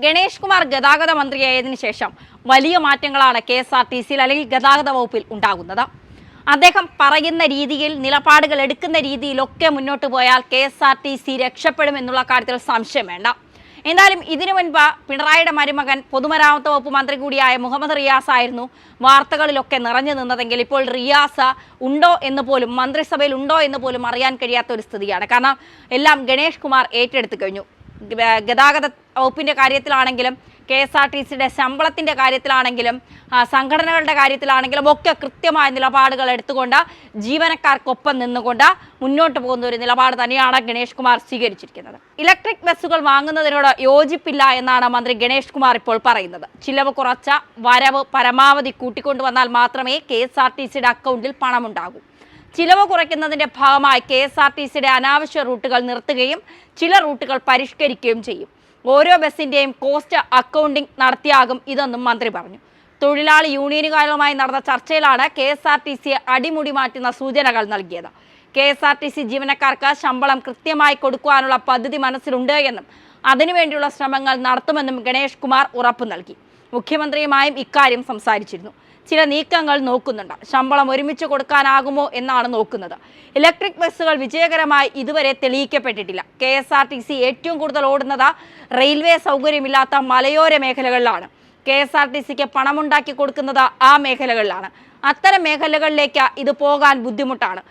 ഗണേഷ് കുമാർ ഗതാഗത മന്ത്രിയായതിനു ശേഷം വലിയ മാറ്റങ്ങളാണ് KSRTCയിൽ അല്ലെങ്കിൽ ഗതാഗത വകുപ്പിൽ ഉണ്ടാകുന്നത്. അദ്ദേഹം പറയുന്ന രീതിയിൽ നിലപാടുകൾ എടുക്കുന്ന രീതിയിലൊക്കെ മുന്നോട്ട് പോയാൽ KSRTC രക്ഷപ്പെടുമെന്നുള്ള കാര്യത്തിൽ സംശയം വേണ്ട. എന്തായാലും ഇതിനു മുൻപ് പിണറായിയുടെ മരുമകൻ പൊതുമരാമത്ത് വകുപ്പ് മന്ത്രി കൂടിയായ മുഹമ്മദ് റിയാസ് ആയിരുന്നു വാർത്തകളിലൊക്കെ നിറഞ്ഞു നിന്നതെങ്കിൽ ഇപ്പോൾ റിയാസ് ഉണ്ടോ എന്ന് പോലും മന്ത്രിസഭയിൽ ഉണ്ടോ എന്ന് പോലും അറിയാൻ കഴിയാത്ത ഒരു സ്ഥിതിയാണ്. കാരണം എല്ലാം ഗണേഷ് കുമാർ ഏറ്റെടുത്തു കഴിഞ്ഞു. ഗതാഗത വകുപ്പിൻ്റെ കാര്യത്തിലാണെങ്കിലും KSRTCയുടെ ശമ്പളത്തിൻ്റെ കാര്യത്തിലാണെങ്കിലും സംഘടനകളുടെ കാര്യത്തിലാണെങ്കിലും ഒക്കെ കൃത്യമായ നിലപാടുകൾ എടുത്തുകൊണ്ട് ജീവനക്കാർക്കൊപ്പം നിന്നുകൊണ്ട് മുന്നോട്ട് പോകുന്ന ഒരു നിലപാട് തന്നെയാണ് ഗണേഷ് കുമാർ സ്വീകരിച്ചിരിക്കുന്നത്. ഇലക്ട്രിക് ബസ്സുകൾ വാങ്ങുന്നതിനോട് യോജിപ്പില്ല എന്നാണ് മന്ത്രി ഗണേഷ് കുമാർ ഇപ്പോൾ പറയുന്നത്. ചിലവ് കുറച്ച വരവ് പരമാവധി കൂട്ടിക്കൊണ്ടുവന്നാൽ മാത്രമേ KSRTCയുടെ അക്കൗണ്ടിൽ പണമുണ്ടാകൂ. ചിലവ് കുറയ്ക്കുന്നതിൻ്റെ ഭാഗമായി KSRTCയുടെ അനാവശ്യ റൂട്ടുകൾ നിർത്തുകയും ചില റൂട്ടുകൾ പരിഷ്കരിക്കുകയും ചെയ്യും. ഓരോ ബസ്സിൻ്റെയും കോസ്റ്റ് അക്കൗണ്ടിംഗ് നടത്തിയാകും ഇതെന്നും മന്ത്രി പറഞ്ഞു. തൊഴിലാളി യൂണിയനുകളുമായി നടന്ന ചർച്ചയിലാണ് KSRTCയെ അടിമുടി മാറ്റുന്ന സൂചനകൾ നൽകിയത്. KSRTC ജീവനക്കാർക്ക് ശമ്പളം കൃത്യമായി കൊടുക്കുവാനുള്ള പദ്ധതി മനസ്സിലുണ്ട് എന്നും അതിനുവേണ്ടിയുള്ള ശ്രമങ്ങൾ നടത്തുമെന്നും ഗണേഷ് കുമാർ ഉറപ്പു നൽകി. മുഖ്യമന്ത്രിയുമായും ഇക്കാര്യം സംസാരിച്ചിരുന്നു. ചില നീക്കങ്ങൾ നോക്കുന്നുണ്ട്. ശമ്പളം ഒരുമിച്ച് കൊടുക്കാനാകുമോ എന്നാണ് നോക്കുന്നത്. ഇലക്ട്രിക് ബസ്സുകൾ വിജയകരമായി ഇതുവരെ തെളിയിക്കപ്പെട്ടിട്ടില്ല. KSRTC ഏറ്റവും കൂടുതൽ ഓടുന്നത് റെയിൽവേ സൗകര്യമില്ലാത്ത മലയോര മേഖലകളിലാണ്. KSRTCക്ക് പണമുണ്ടാക്കി കൊടുക്കുന്നത് ആ മേഖലകളിലാണ്. അത്തരം മേഖലകളിലേക്ക് ഇത് പോകാൻ ബുദ്ധിമുട്ടാണ്.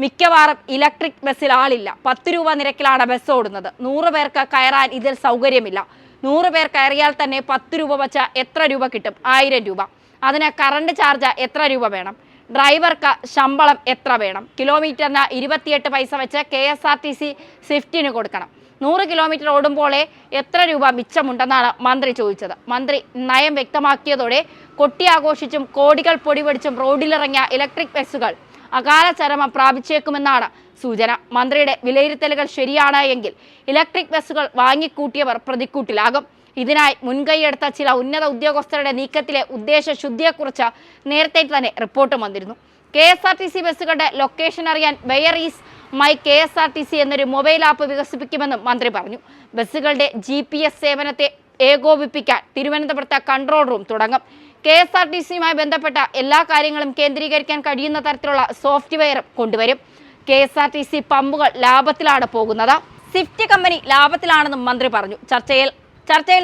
മിക്കവാറും ഇലക്ട്രിക് ബസ്സിൽ ആളില്ല. 10 രൂപ നിരക്കിലാണ് ബസ് ഓടുന്നത്. 100 പേർക്ക് കയറാൻ ഇതിൽ സൗകര്യമില്ല. 100 പേർ കയറിയാൽ തന്നെ 10 രൂപ വെച്ച എത്ര രൂപ കിട്ടും? 1000 രൂപ. അതിന് കറണ്ട് ചാർജ് എത്ര രൂപ വേണം? ഡ്രൈവർക്ക് ശമ്പളം എത്ര വേണം? കിലോമീറ്ററിന് 28 പൈസ വെച്ച് KSRTC സ്വിഫ്റ്റിന് കൊടുക്കണം. 100 കിലോമീറ്റർ ഓടുമ്പോഴേ എത്ര രൂപ മിച്ചമുണ്ടെന്നാണ് മന്ത്രി ചോദിച്ചത്. മന്ത്രി നയം വ്യക്തമാക്കിയതോടെ കൊട്ടിയാഘോഷിച്ചും കോടികൾ പൊടിപൊടിച്ചും റോഡിലിറങ്ങിയ ഇലക്ട്രിക് ബസ്സുകൾ അകാല ചരമം പ്രാപിച്ചേക്കുമെന്നാണ് സൂചന. മന്ത്രിയുടെ വിലയിരുത്തലുകൾ ശരിയാണ് എങ്കിൽ ഇലക്ട്രിക് ബസ്സുകൾ വാങ്ങിക്കൂട്ടിയവർ പ്രതിക്കൂട്ടിലാകും. ഇതിനായി മുൻകൈയെടുത്ത ചില ഉന്നത ഉദ്യോഗസ്ഥരുടെ നീക്കത്തിലെ ഉദ്ദേശശുദ്ധിയെക്കുറിച്ച് നേരത്തെ തന്നെ റിപ്പോർട്ടും വന്നിരുന്നു. KSRTC ബസ്സുകളുടെ ലൊക്കേഷൻ അറിയാൻ വെയർ ഈസ് മൈ KSRTC എന്നൊരു മൊബൈൽ ആപ്പ് വികസിപ്പിക്കുമെന്നും മന്ത്രി പറഞ്ഞു. ബസ്സുകളുടെ GPS സേവനത്തെ ഏകോപിപ്പിക്കാൻ തിരുവനന്തപുരത്ത് കൺട്രോൾ റൂം തുടങ്ങും. KSRTCയുമായി ബന്ധപ്പെട്ട എല്ലാ കാര്യങ്ങളും കേന്ദ്രീകരിക്കാൻ കഴിയുന്ന തരത്തിലുള്ള സോഫ്റ്റ്വെയറും കൊണ്ടുവരും. KSRTC പമ്പുകൾ ലാഭത്തിലാണ് പോകുന്നത്. സ്വിഫ്റ്റ് കമ്പനി ലാഭത്തിലാണെന്നും മന്ത്രി പറഞ്ഞു. ചർച്ചയിൽ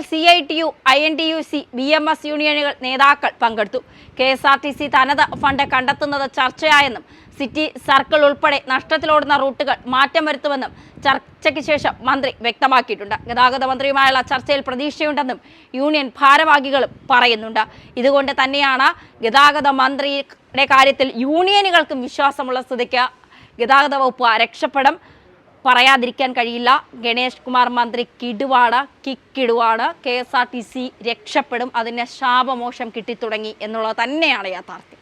CITU, INTUC, BMS യൂണിയനുകൾ നേതാക്കൾ പങ്കെടുത്തു. KSRTC തനത് ഫണ്ട് കണ്ടെത്തുന്നത് ചർച്ചയായെന്നും സിറ്റി സർക്കിൾ ഉൾപ്പെടെ നഷ്ടത്തിലോടുന്ന റൂട്ടുകൾ മാറ്റം വരുത്തുമെന്നും ചർച്ചയ്ക്ക് ശേഷം മന്ത്രി വ്യക്തമാക്കിയിട്ടുണ്ട്. ഗതാഗത മന്ത്രിയുമായുള്ള ചർച്ചയിൽ പ്രതീക്ഷയുണ്ടെന്നും യൂണിയൻ ഭാരവാഹികളും പറയുന്നുണ്ട്. ഇതുകൊണ്ട് തന്നെയാണ് ഗതാഗത മന്ത്രിയുടെ കാര്യത്തിൽ യൂണിയനുകൾക്കും വിശ്വാസമുള്ള സ്ഥിതിക്ക് ഗതാഗത വകുപ്പ് രക്ഷപ്പെടും. പറയാതിരിക്കാൻ കഴിയില്ല. ഗണേഷ് കുമാർ മന്ത്രി കിക്കിടുവാണ്. KSRTC രക്ഷപ്പെടും. അതിന് ശാപമോഷം കിട്ടിത്തുടങ്ങി എന്നുള്ളത് തന്നെയാണ് യാഥാർത്ഥ്യം.